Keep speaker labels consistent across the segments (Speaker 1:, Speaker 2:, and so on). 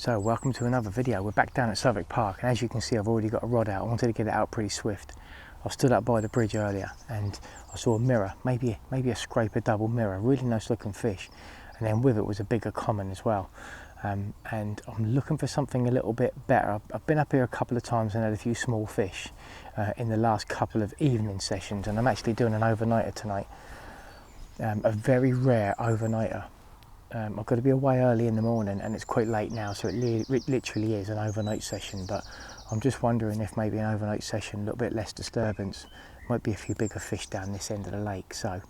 Speaker 1: So welcome to another video. We're back down at Southwick Park, and as you can see I've already got a rod out. I wanted to get it out pretty swift. I stood up by the bridge earlier and I saw a mirror, maybe a scraper double mirror, really nice looking fish, and then with it was a bigger common as well. And I'm looking for something a little bit better. I've been up here a couple of times and had a few small fish in the last couple of evening sessions, and I'm actually doing an overnighter tonight, a very rare overnighter. I've got to be away early in the morning and it's quite late now, so it literally is an overnight session, but I'm just wondering if maybe an overnight session, a little bit less disturbance, might be a few bigger fish down this end of the lake. So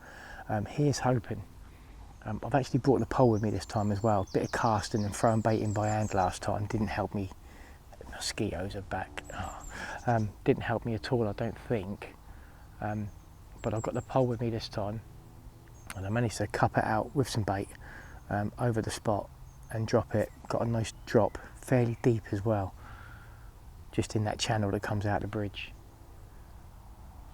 Speaker 1: here's hoping. I've actually brought the pole with me this time as well. Bit of casting and throwing bait in by hand last time didn't help me. Mosquitoes are back. Didn't help me at all, I don't think. But I've got the pole with me this time and I managed to cup it out with some bait over the spot and drop it. Got a nice drop, fairly deep as well, just in that channel that comes out the bridge.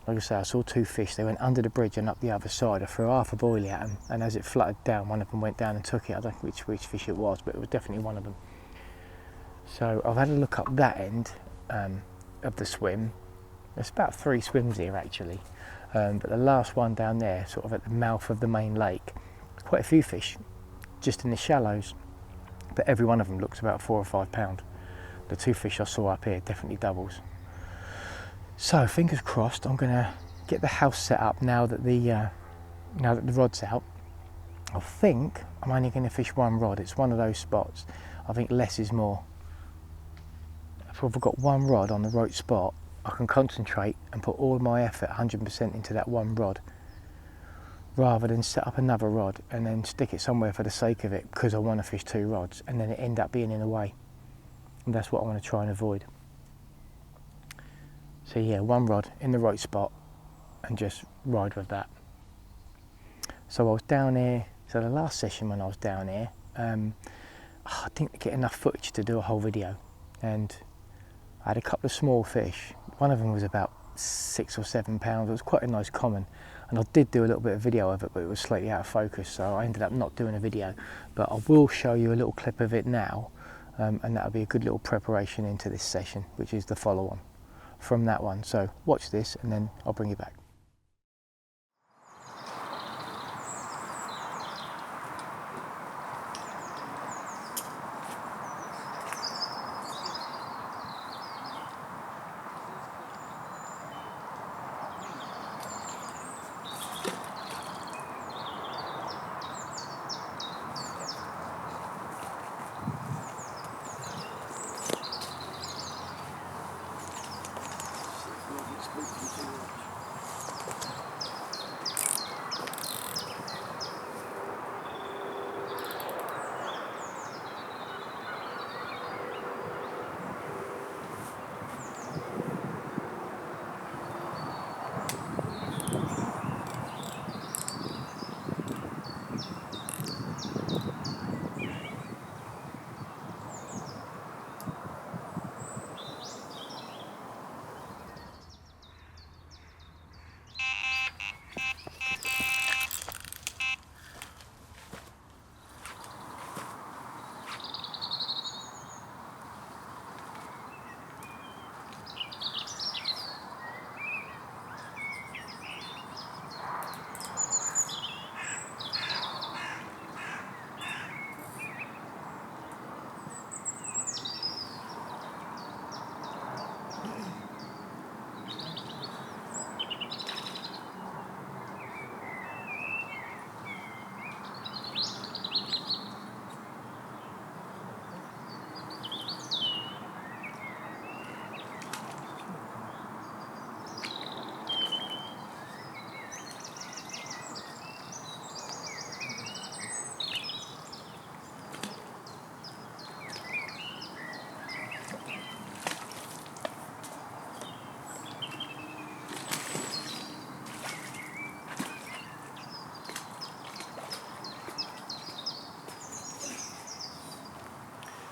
Speaker 1: Like I say, I saw two fish. They went under the bridge and up the other side. I threw half a boilie at them, and as it fluttered down, one of them went down and took it. I don't know which fish it was, but it was definitely one of them. So I've had a look up that end of the swim. There's about 3 swims here actually, but the last one down there, sort of at the mouth of the main lake, quite a few fish just in the shallows, but every one of them looks about 4 or 5 pound. The 2 fish I saw up here definitely doubles. So fingers crossed. I'm gonna get the house set up now that the rod's out. I think I'm only going to fish one rod. It's one of those spots, I think less is more. If I've got one rod on the right spot, I can concentrate and put all my effort 100% into that one rod, rather than set up another rod and then stick it somewhere for the sake of it because I want to fish 2 rods and then it end up being in the way. And that's what I want to try and avoid. So yeah, one rod in the right spot and just ride with that. So I was down here, so the last session when I was down here, I didn't get enough footage to do a whole video, and I had a couple of small fish. One of them was about 6 or 7 pounds. It was quite a nice common, and I did do a little bit of video of it, but it was slightly out of focus, so I ended up not doing a video. But I will show you a little clip of it now, and that'll be a good little preparation into this session, which is the follow-on from that one. So watch this and then I'll bring you back.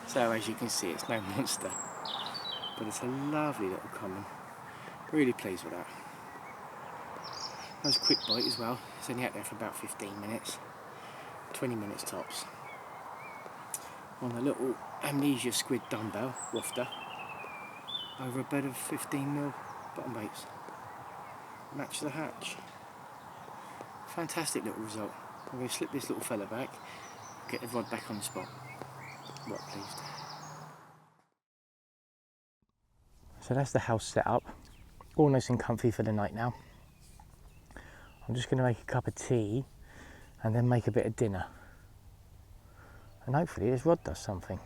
Speaker 1: So as you can see, it's no monster, but it's a lovely little common. Really pleased with that. Nice quick bite as well. It's only out there for about 15 minutes, 20 minutes tops. on a little amnesia squid dumbbell wafter over a bed of 15mm bottom baits. Match the hatch. Fantastic little result. I'm going to slip this little fella back, get the rod back on the spot. Right pleased. So that's the house set up, all nice and comfy for the night now. I'm just going to make a cup of tea and then make a bit of dinner. And hopefully this rod does something.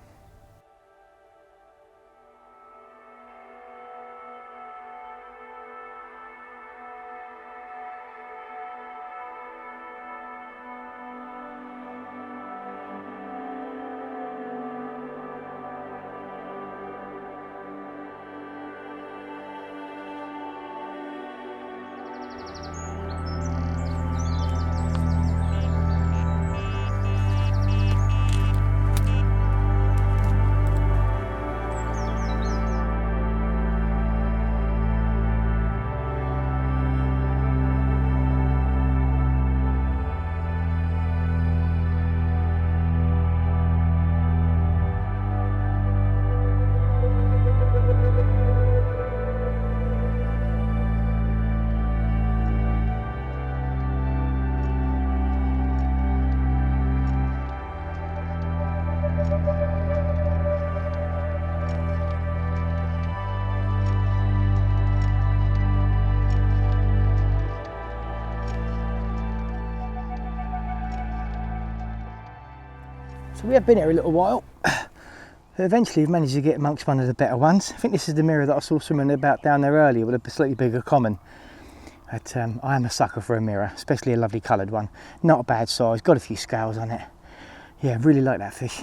Speaker 1: So we have been here a little while. Eventually we've managed to get amongst one of the better ones. I think this is the mirror that I saw swimming about down there earlier with a slightly bigger common. But I am a sucker for a mirror, especially a lovely coloured one. Not a bad size, got a few scales on it. Yeah, really like that fish.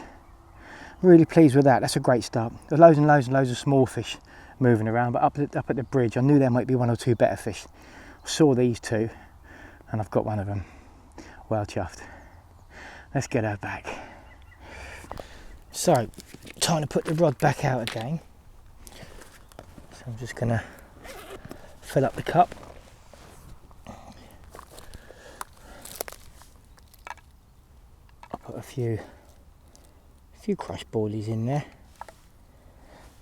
Speaker 1: Really pleased with that, that's a great start. There's loads and loads and loads of small fish moving around, but up at the bridge I knew there might be one or two better fish. I saw these two and I've got one of them. Well chuffed. Let's get her back. So, time to put the rod back out again. So I'm just going to fill up the cup. I'll put a few crushed boilies in there.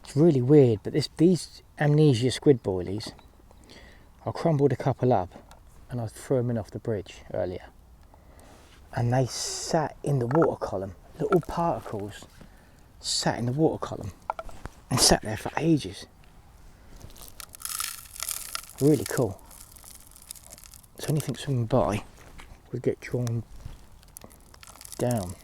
Speaker 1: It's really weird, but these amnesia squid boilies, I crumbled a couple up and I threw them in off the bridge earlier. And they sat in the water column, little particles. Sat in the water column and sat there for ages. Really cool. So anything swimming by would get drawn down.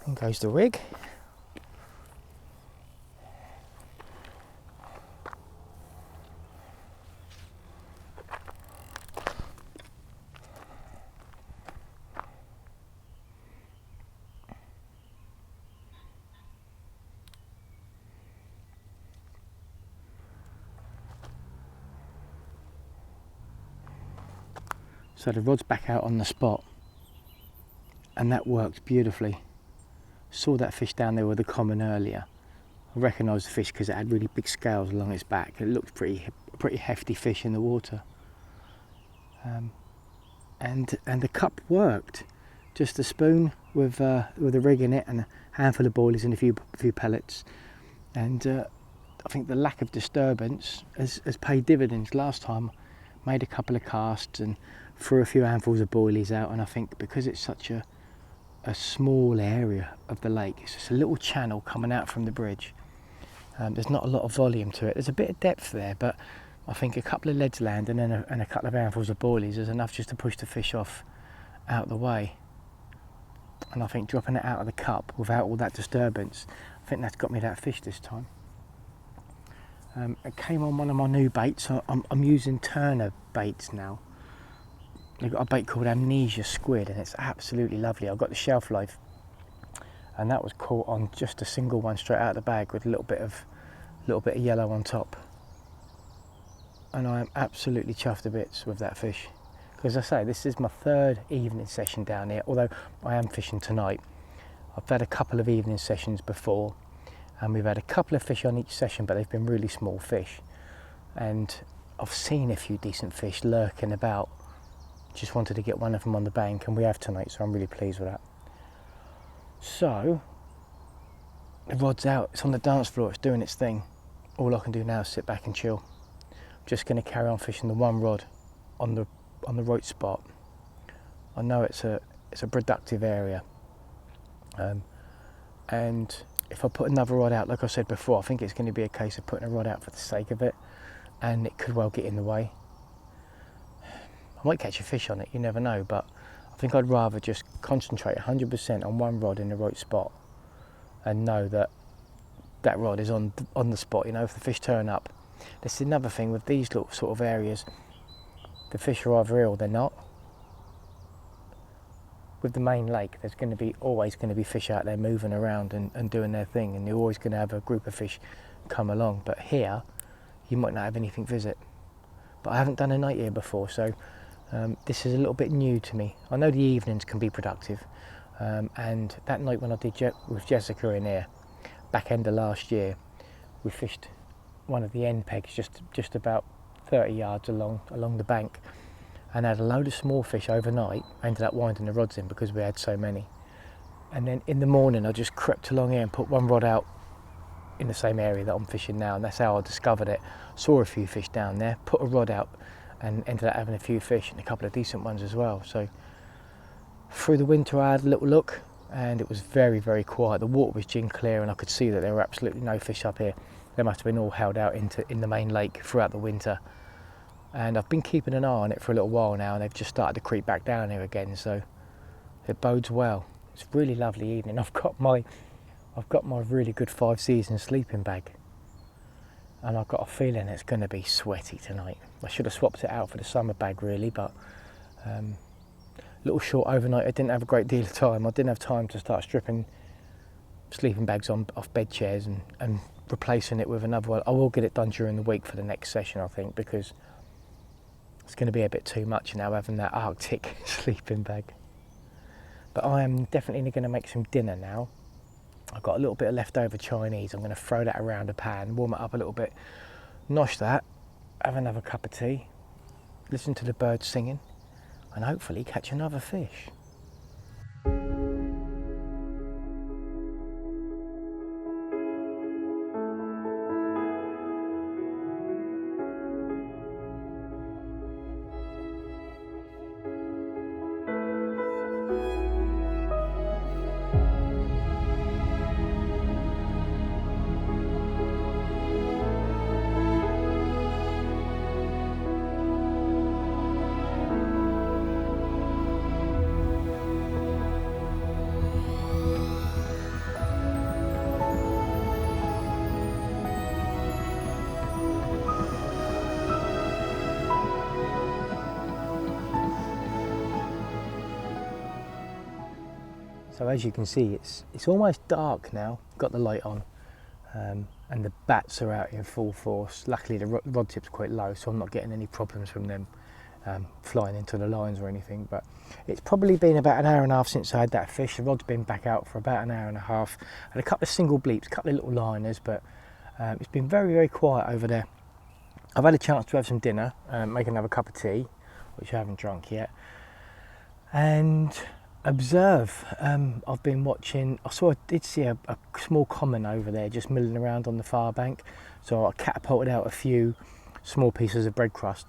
Speaker 1: In goes the rig. So the rod's back out on the spot and that worked beautifully. Saw that fish down there with the common earlier. I recognised the fish because it had really big scales along its back. It looked pretty hefty fish in the water. And the cup worked. Just a spoon with a rig in it and a handful of boilies and a few pellets. And I think the lack of disturbance has paid dividends. Last time made a couple of casts and threw a few handfuls of boilies out, and I think because it's such a small area of the lake, it's just a little channel coming out from the bridge. There's not a lot of volume to it. There's a bit of depth there, but I think a couple of leads land and then a couple of handfuls of boilies is enough just to push the fish off out the way. And I think dropping it out of the cup without all that disturbance, I think that's got me that fish this time. It came on one of my new baits. I'm using Turner baits now. They've got a bait called Amnesia Squid and it's absolutely lovely. I've got the shelf life and that was caught on just a single one straight out of the bag with a little bit of yellow on top. And I am absolutely chuffed to bits with that fish. Because as I say, this is my third evening session down here, although I am fishing tonight. I've had a couple of evening sessions before, and we've had a couple of fish on each session, but they've been really small fish. And I've seen a few decent fish lurking about. Just wanted to get one of them on the bank, and we have tonight, so I'm really pleased with that. So the rod's out, it's on the dance floor, it's doing its thing. All I can do now is sit back and chill. I'm just going to carry on fishing the one rod on the right spot. I know it's a productive area, and if I put another rod out, like I said before, I think it's going to be a case of putting a rod out for the sake of it, and it could well get in the way. I might catch a fish on it, you never know, but I think I'd rather just concentrate 100% on one rod in the right spot and know that that rod is on the spot. You know, if the fish turn up. This is another thing with these little sort of areas, the fish are either here or they're not. With the main lake, there's going to be always going to be fish out there moving around and doing their thing, and you're always going to have a group of fish come along. But here, you might not have anything visit. But I haven't done a night here before, so this is a little bit new to me. I know the evenings can be productive, and that night when I did with Jessica in here, back end of last year, we fished one of the end pegs just about 30 yards along the bank, and had a load of small fish overnight. I ended up winding the rods in because we had so many. And then in the morning I just crept along here and put one rod out in the same area that I'm fishing now, and that's how I discovered it. Saw a few fish down there, put a rod out, and ended up having a few fish and a couple of decent ones as well. So through the winter I had a little look, and it was very, very quiet. The water was gin clear, and I could see that there were absolutely no fish up here. They must have been all held out in the main lake throughout the winter. And I've been keeping an eye on it for a little while now, and they've just started to creep back down here again, so it bodes well. It's a really lovely evening. I've got my really good 5 season sleeping bag, and I've got a feeling it's going to be sweaty tonight. I should have swapped it out for the summer bag really, but a little short overnight. I didn't have a great deal of time. I didn't have time to start stripping sleeping bags off bed chairs and replacing it with another one. I will get it done during the week for the next session, I think, because it's going to be a bit too much now having that Arctic sleeping bag. But I am definitely going to make some dinner now. I've got a little bit of leftover Chinese. I'm going to throw that around a pan, warm it up a little bit, nosh that, have another cup of tea, listen to the birds singing, and hopefully catch another fish. So as you can see, it's almost dark now. Got the light on, and the bats are out in full force. Luckily the rod tip's quite low, so I'm not getting any problems from them flying into the lines or anything. But it's probably been about an hour and a half since I had that fish. The rod's been back out for about an hour and a half. Had a couple of single bleeps, a couple of little liners, but it's been very, very quiet over there. I've had a chance to have some dinner, make another cup of tea, which I haven't drunk yet, and observe. I've been watching. I did see a small common over there just milling around on the far bank, so I catapulted out a few small pieces of bread crust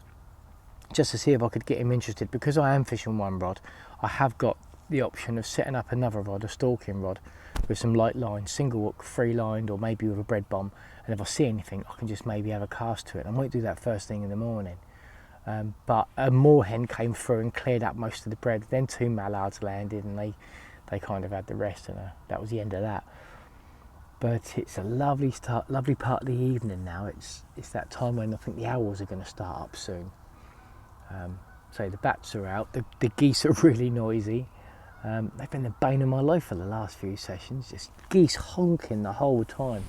Speaker 1: just to see if I could get him interested. Because I am fishing one rod, I have got the option of setting up another rod, a stalking rod, with some light line, single hook, free lined, or maybe with a bread bomb, and if I see anything I can just maybe have a cast to it. I might do that first thing in the morning. But a moorhen came through and cleared up most of the bread. Then 2 mallards landed, and they kind of had the rest, and that was the end of that. But it's a lovely part of the evening now. It's that time when I think the owls are going to start up soon. So the bats are out. The geese are really noisy. They've been the bane of my life for the last few sessions. Just geese honking the whole time.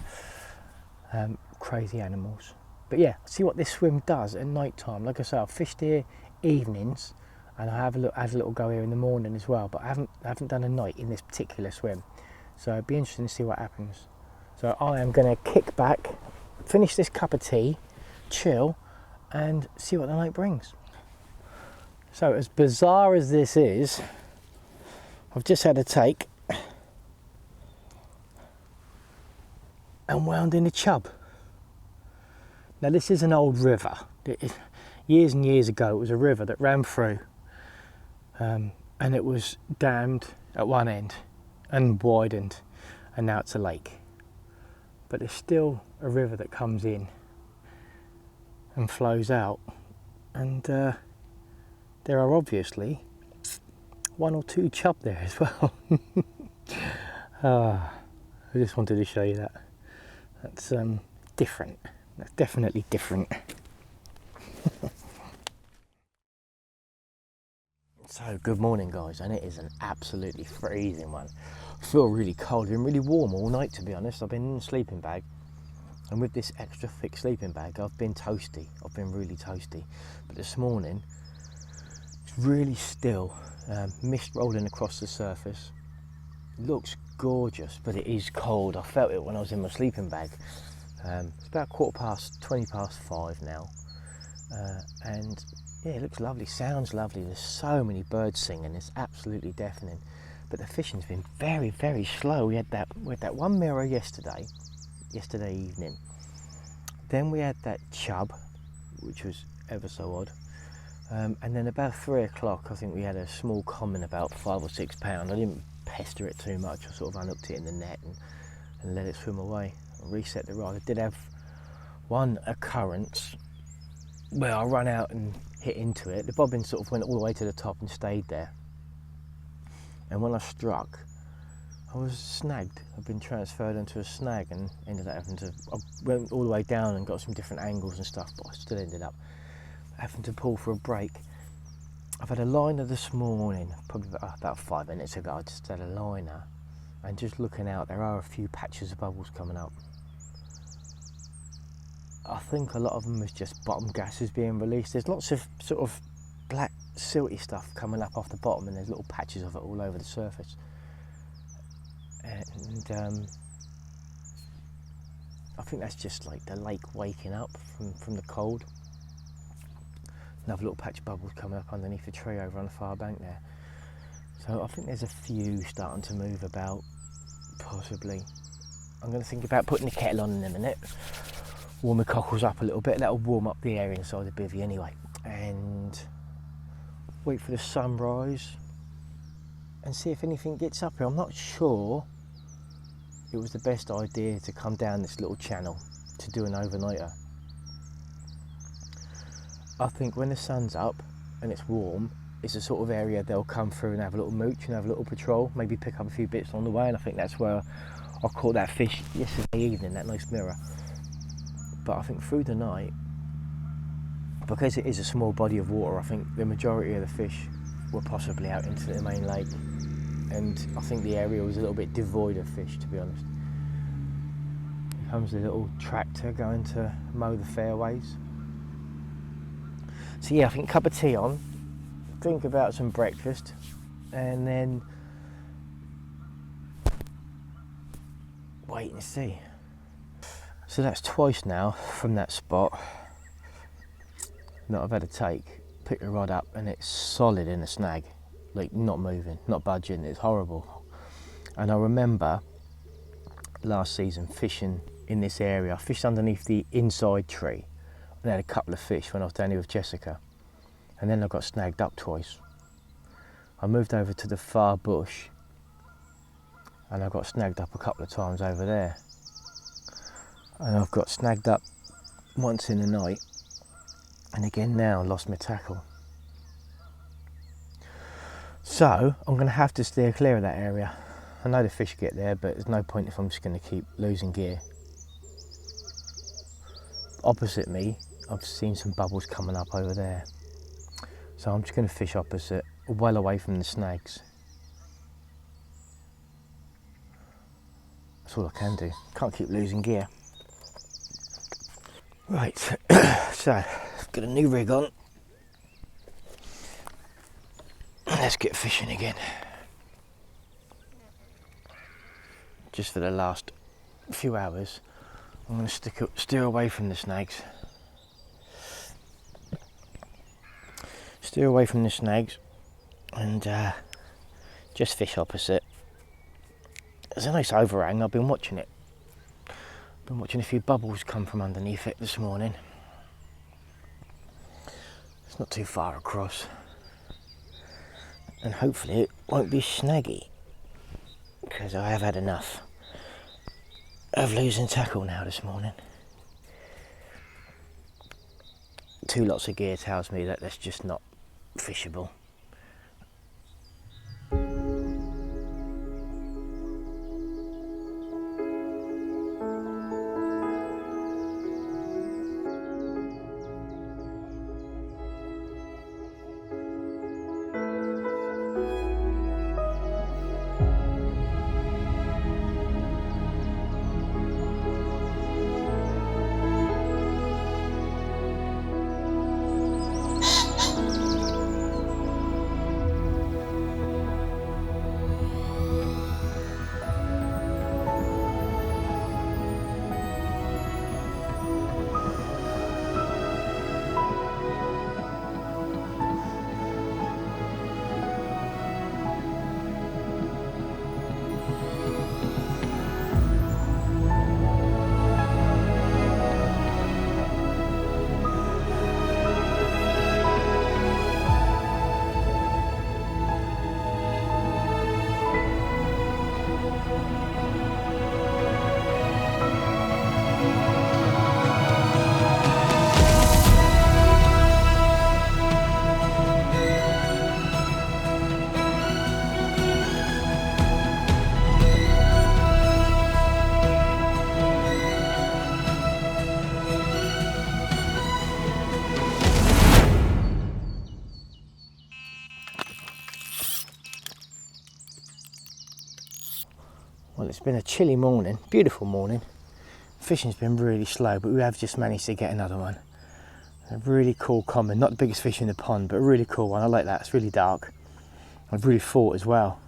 Speaker 1: Crazy animals. But yeah, see what this swim does at night time. Like I say, I've fished here evenings, and I had a little go here in the morning as well, but I haven't done a night in this particular swim. So it'd be interesting to see what happens. So I am going to kick back, finish this cup of tea, chill, and see what the night brings. So as bizarre as this is, I've just had a take and wound in a chub. Now this is an old river. Years and years ago it was a river that ran through and it was dammed at one end and widened, and now it's a lake. But there's still a river that comes in and flows out, and there are obviously one or two chub there as well. I just wanted to show you that. That's different. That's definitely different. So good morning guys, and it is an absolutely freezing one. I feel really cold, been really warm all night to be honest. I've been in a sleeping bag, and with this extra thick sleeping bag I've been toasty. I've been really toasty. But this morning it's really still, mist rolling across the surface. It looks gorgeous, but it is cold. I felt it when I was in my sleeping bag. It's about 20 past 5 now, and yeah, it looks lovely, sounds lovely. There's so many birds singing, it's absolutely deafening. But the fishing's been very, very slow. We had that one mirror yesterday evening. Then we had that chub, which was ever so odd. And then about 3 o'clock, I think we had a small common about 5 or 6 pound. I didn't pester it too much. I sort of unhooked it in the net and let it swim away and reset the rod. I did have one occurrence where I ran out and hit into it. The bobbin sort of went all the way to the top and stayed there. And when I struck, I was snagged. I've been transferred into a snag and ended up having to, I went all the way down and got some different angles and stuff, but I still ended up having to pull for a break. I've had a liner this morning, probably about 5 minutes ago. I just had a liner, and just looking out, there are a few patches of bubbles coming up. I think a lot of them is just bottom gases being released. There's lots of sort of black silty stuff coming up off the bottom, and there's little patches of it all over the surface. And I think that's just like the lake waking up from the cold. Another little patch of bubbles coming up underneath the tree over on the far bank there. So I think there's a few starting to move about, possibly. I'm going to think about putting the kettle on in a minute. Warm the cockles up a little bit. That'll warm up the area inside the bivvy anyway. And wait for the sunrise and see if anything gets up here. I'm not sure it was the best idea to come down this little channel to do an overnighter. I think when the sun's up and it's warm, it's the sort of area they'll come through and have a little mooch and have a little patrol, maybe pick up a few bits on the way, and I think that's where I caught that fish yesterday evening, that nice mirror. But I think through the night, because it is a small body of water, I think the majority of the fish were possibly out into the main lake, and I think the area was a little bit devoid of fish, to be honest. Here comes the little tractor going to mow the fairways. So yeah, I think a cup of tea on, think about some breakfast, and then wait and see. So that's twice now from that spot that I've had a take, pick the rod up, and it's solid in a snag, like not moving, not budging. It's horrible. And I remember last season fishing in this area. I fished underneath the inside tree and had a couple of fish when I was down here with Jessica, and then I got snagged up twice. I moved over to the far bush and I got snagged up a couple of times over there, and I've got snagged up once in the night, and again now lost my tackle. So I'm going to have to steer clear of that area. I know the fish get there, but there's no point if I'm just going to keep losing gear. Opposite me, I've seen some bubbles coming up over there, so I'm just going to fish opposite, well away from the snags. That's all I can do. Can't keep losing gear. Right, so got a new rig on. Let's get fishing again. just for the last few hours, I'm going to steer away from the snags. Steer away from the snags and just fish opposite. There's a nice overhang, I've been watching it. Been watching a few bubbles come from underneath it this morning. It's not too far across. And hopefully it won't be snaggy, because I have had enough of losing tackle now this morning. 2 lots of gear tells me that that's just not fishable. Well, it's been a chilly morning, beautiful morning. Fishing's been really slow, but we have just managed to get another one. A really cool common, not the biggest fish in the pond, but a really cool one. I like that, it's really dark. I've really fought as well.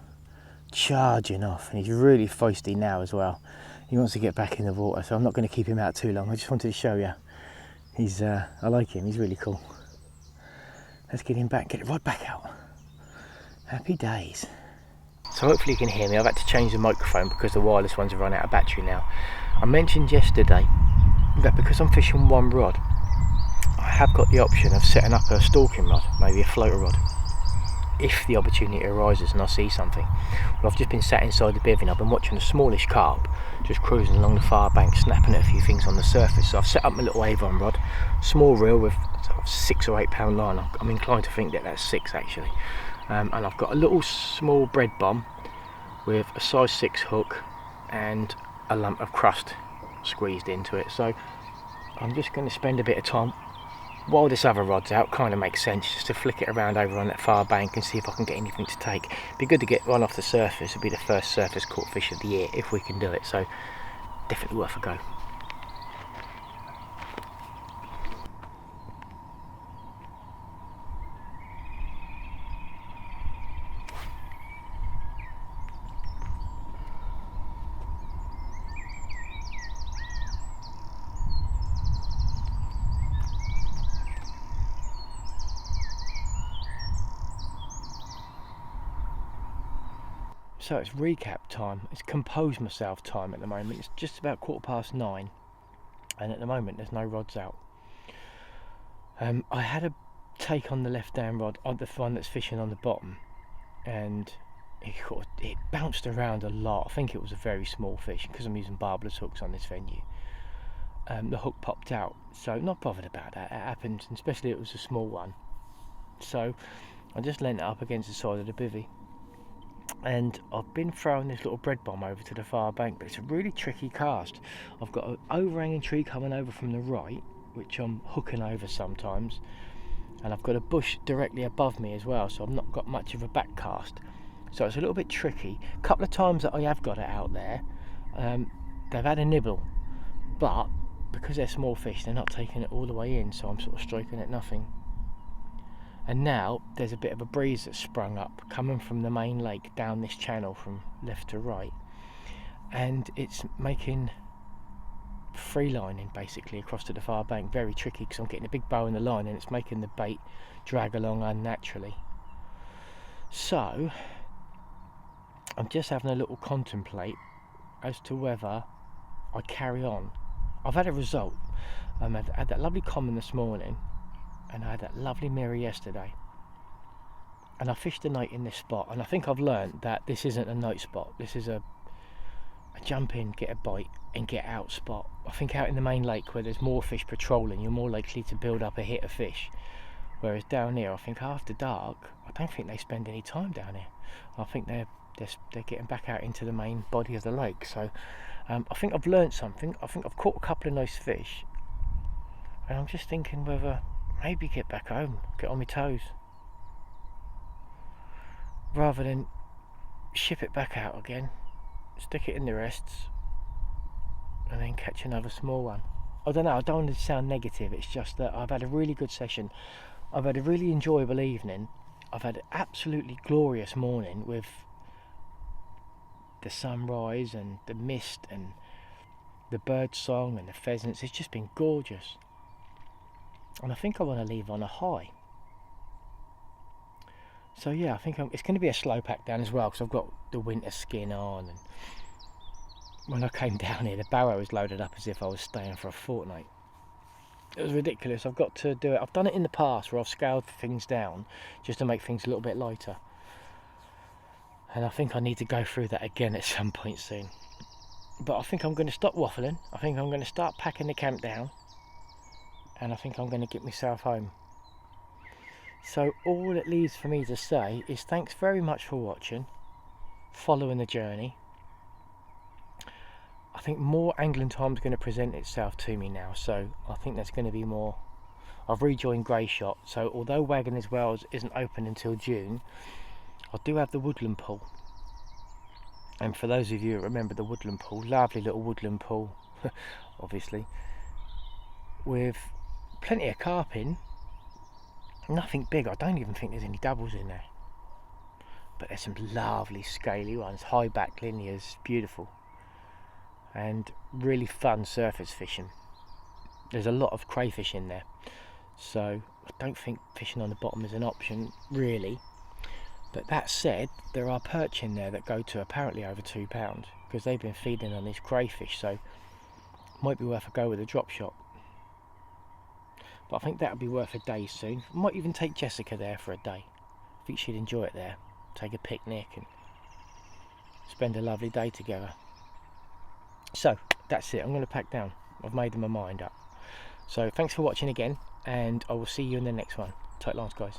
Speaker 1: Charging off, and he's really feisty now as well. He wants to get back in the water, so I'm not going to keep him out too long. I just wanted to show you. I like him, he's really cool. Let's get him back, get it right back out. Happy days. So hopefully you can hear me. I've had to change the microphone because the wireless ones have run out of battery now. I mentioned yesterday that because I'm fishing one rod, I have got the option of setting up a stalking rod, maybe a floater rod, if the opportunity arises and I see something. Well, I've just been sat inside the bivvy and I've been watching a smallish carp just cruising along the far bank, snapping at a few things on the surface. So I've set up my little Avon rod, small reel with sort of 6 or 8 pound line. I'm inclined to think that that's 6 actually. And I've got a little small bread bomb with a size 6 hook and a lump of crust squeezed into it. So I'm just going to spend a bit of time while this other rod's out, kind of makes sense, just to flick it around over on that far bank and see if I can get anything to take. It'd be good to get one off the surface. It'd be the first surface caught fish of the year if we can do it, so definitely worth a go. So it's recap time, it's compose myself time at the moment. It's just about 9:15 and at the moment there's no rods out. I had a take on the left hand rod, on the one that's fishing on the bottom, and it bounced around a lot. I think it was a very small fish because I'm using barbless hooks on this venue. The hook popped out, so not bothered about that, it happens, and especially it was a small one. So I just leant it up against the side of the bivvy. And I've been throwing this little bread bomb over to the far bank, but it's a really tricky cast. I've got an overhanging tree coming over from the right, which I'm hooking over sometimes, and I've got a bush directly above me as well, so I've not got much of a back cast. So it's a little bit tricky. A couple of times that I have got it out there, they've had a nibble, but because they're small fish, they're not taking it all the way in, so I'm sort of striking at nothing. And now there's a bit of a breeze that's sprung up coming from the main lake down this channel from left to right, and it's making free lining basically across to the far bank very tricky, because I'm getting a big bow in the line and it's making the bait drag along unnaturally. So I'm just having a little contemplate as to whether I carry on. I've had a result. I had that lovely common this morning, and I had that lovely mirror yesterday, and I fished a night in this spot, and I think I've learned that this isn't a night spot. This is a jump in, get a bite and get out spot. I think out in the main lake where there's more fish patrolling, you're more likely to build up a hit of fish, whereas down here I think after dark I don't think they spend any time down here. I think they're getting back out into the main body of the lake. So I think I've learned something. I think I've caught a couple of nice fish, and I'm just thinking whether maybe get back home, get on my toes, rather than ship it back out again, stick it in the rests, and then catch another small one. I don't know, I don't want to sound negative, it's just that I've had a really good session. I've had a really enjoyable evening. I've had an absolutely glorious morning with the sunrise and the mist and the bird song and the pheasants. It's just been gorgeous, and I think I want to leave on a high. So yeah, I think it's going to be a slow pack down as well, because I've got the winter skin on, and when I came down here the barrow was loaded up as if I was staying for a fortnight. It was ridiculous. I've got to do it. I've done it in the past where I've scaled things down just to make things a little bit lighter, and I think I need to go through that again at some point soon. But I think I'm going to stop waffling. I think I'm going to start packing the camp down, and I think I'm going to get myself home. So all it leaves for me to say is thanks very much for watching, following the journey. I think more angling time is going to present itself to me now, so I think there's going to be more. I've rejoined Grey Shot, so although Wagoners Wells isn't open until June, I do have the woodland pool. And for those of you who remember the woodland pool, lovely little woodland pool, obviously, with plenty of carp in, nothing big. I don't even think there's any doubles in there, but there's some lovely scaly ones, high back linears, beautiful, and really fun surface fishing. There's a lot of crayfish in there, so I don't think fishing on the bottom is an option really. But that said, there are perch in there that go to apparently over £2, because they've been feeding on this crayfish, so it might be worth a go with a drop shot. But I think that would be worth a day soon. I might even take Jessica there for a day. I think she'd enjoy it there. Take a picnic and spend a lovely day together. So that's it, I'm going to pack down. I've made my mind up. So thanks for watching again, and I will see you in the next one. Tight lines, guys.